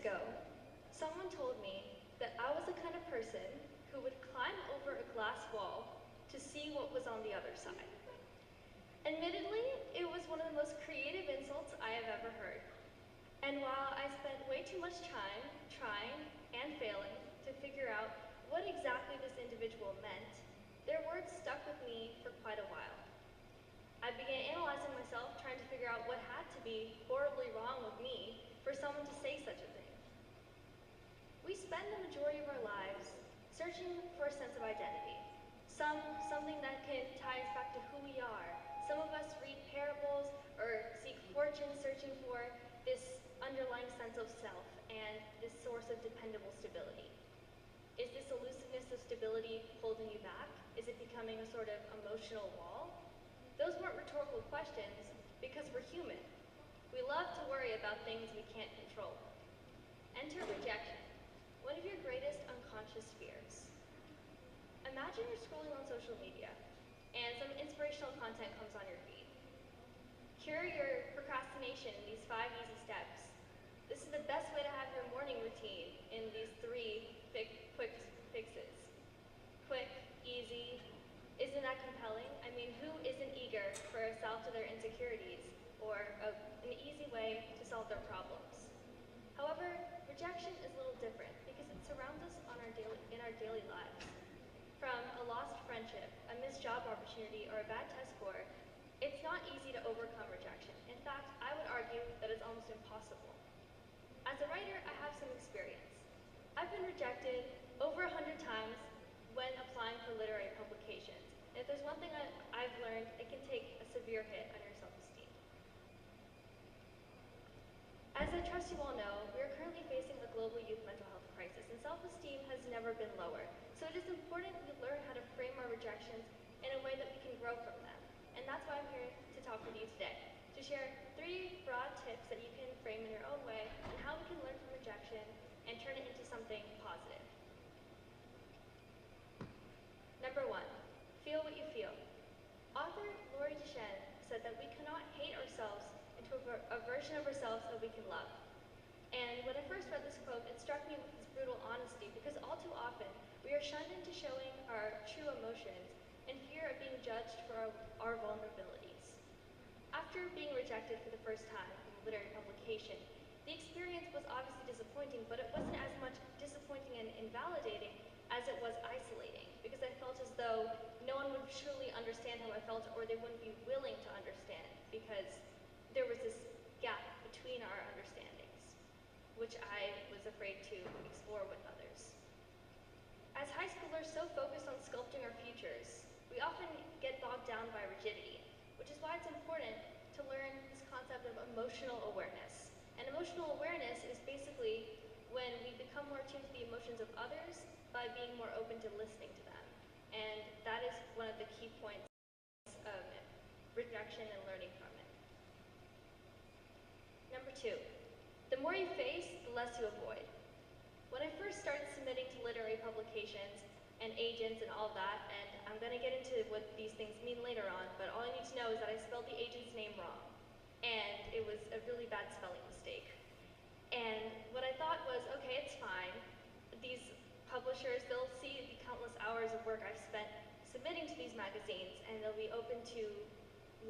ago, someone told me that I was the kind of person who would climb over a glass wall to see what was on the other side. Admittedly, it was one of the most creative insults I have ever heard. And while I spent way too much time trying and failing to figure out what exactly this individual meant, their words stuck with me for quite a while. I began analyzing myself, trying to figure out what had to be horribly wrong with me for someone to say such a thing. We spend the majority of our lives searching for a sense of identity, something that can tie us back to who we are. Some of us read parables or seek fortune, searching for this underlying sense of self and this source of dependable stability. Is this elusiveness of stability holding you back? Is it becoming a sort of emotional wall? Those weren't rhetorical questions because we're human. We love to worry about things we can't control. Enter rejection, one of your greatest unconscious fears. Imagine you're scrolling on social media and some inspirational content comes on your feed. Cure your procrastination in these 5 easy steps. This is the best way to have your morning routine in these 3 quick fixes. Quick, easy. Isn't that compelling? I mean, who isn't eager for a salve to their insecurities or an easy way to solve their problems? However, rejection is a little different because it surrounds us in our daily lives. From a lost friendship, a missed job opportunity, or a bad test score, it's not easy to overcome rejection. In fact, I would argue that it's almost impossible. As a writer, I have some experience. I've been rejected over 100 times when applying for literary publications. And if there's one thing I've learned, it can take a severe hit on your self-esteem. As I trust you all know, we are currently facing a global youth mental health crisis, and self-esteem has never been lower. So it is important we learn how to frame our rejections in a way that we can grow from them. And that's why I'm here to talk with you today, to share 3 broad tips that you can frame in your own way and how we can learn from rejection and turn it into something positive. Number 1, feel what you feel. Author Rejection said that we cannot hate ourselves into a version of ourselves that we can love. And when I first read this quote, it struck me with this brutal honesty because all too often we are shunned into showing our true emotions in fear of being judged for our vulnerabilities. After being rejected for the first time in a literary publication, the experience was obviously disappointing, but it wasn't as much disappointing and invalidating as it was isolating, because I felt as though no one would truly understand how I felt, or they wouldn't be willing to understand, because there was this gap between our understandings, which I was afraid to explore with others. As high schoolers so focused on sculpting our futures, we often get bogged down by rigidity, which is why it's important to learn this concept of emotional awareness. And emotional awareness is basically when we become more attuned to the emotions of others by being more open to listening to them. And that is one of the key points of rejection and learning from it. Number 2, the more you face, the less you avoid. When I first started submitting to literary publications and agents and all that, and I'm going to get into what these things mean later on, but all I need to know is that I spelled the agent's name wrong. And it was a really bad spelling mistake. And what I thought was, okay, it's fine. These publishers, they'll see the countless hours of work I've spent submitting to these magazines, and they'll be open to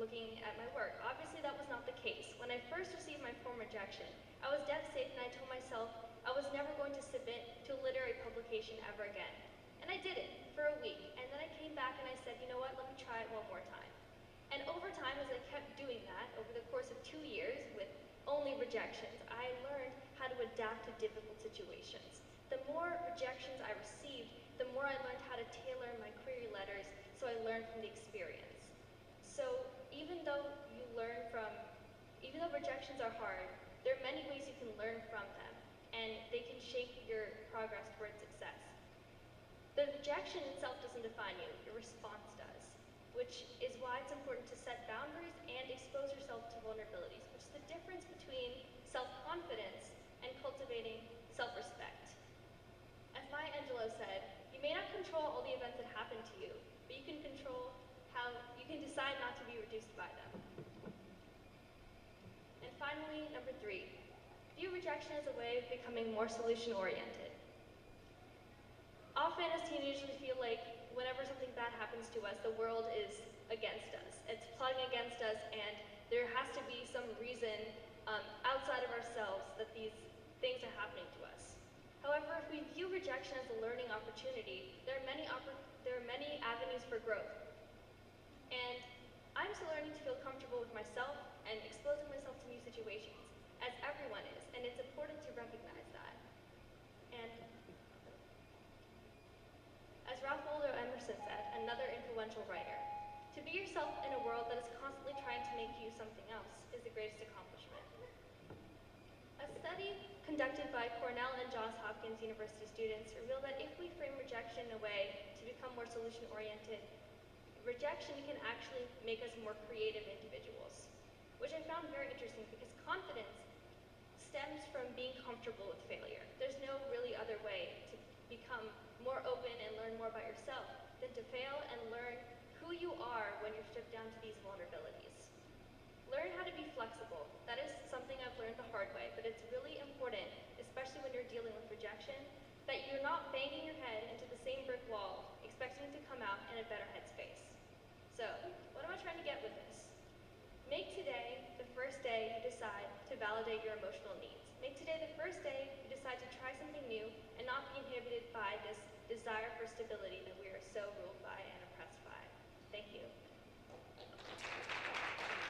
looking at my work. Obviously, that was not the case. When I first received my form rejection, I was devastated, and I told myself I was never going to submit to a literary publication ever again. And I did it for a week, and then I came back and I said, you know what, let me try it one more time. And over time, as I kept doing that, over the course of 2 years with only rejections, I learned how to adapt to difficult situations. The more rejections I received, the more I learned how to tailor my query letters, so I learned from the experience. So even though rejections are hard, there are many ways you can learn from them, and they can shape your progress towards success. The rejection itself doesn't define you, your response does, which is why it's important to set boundaries and expose yourself to vulnerabilities, which is the difference between self-confidence and cultivating self-respect. As Maya Angelou said, you may not control all the events that happen to you, but you can control how you can decide not to be reduced by them. And finally, number 3, view rejection as a way of becoming more solution-oriented. Often as teenagers we feel like whenever something bad happens to us, the world is against us. It's plotting against us, and there has to be some reason outside of ourselves that these things are happening to us. However, if we view rejection as a learning opportunity, there are many avenues for growth. And I'm still learning to feel comfortable with myself and exposing myself to new situations, as everyone is, and it's important to recognize that. And as Ralph Waldo Emerson said, another influential writer, to be yourself in a world that is constantly trying to make you something else is the greatest accomplishment. A study conducted by Cornell and Johns Hopkins University students revealed that if we frame rejection in a way to become more solution-oriented, rejection can actually make us more creative individuals, which I found very interesting because confidence stems from being comfortable with failure. There's no really other way to become more open and learn more about yourself than to fail and learn who you are when you're stripped down to these vulnerabilities. Learn how to be flexible. That is something I've learned the hard way, but it's really important, especially when you're dealing with rejection, that you're not banging your head into the same brick wall, expecting to come out in a better headspace. So, what am I trying to get with this? Make today the first day you decide to validate your emotional needs. Make today the first day you decide to try something new and not be inhibited by this desire for stability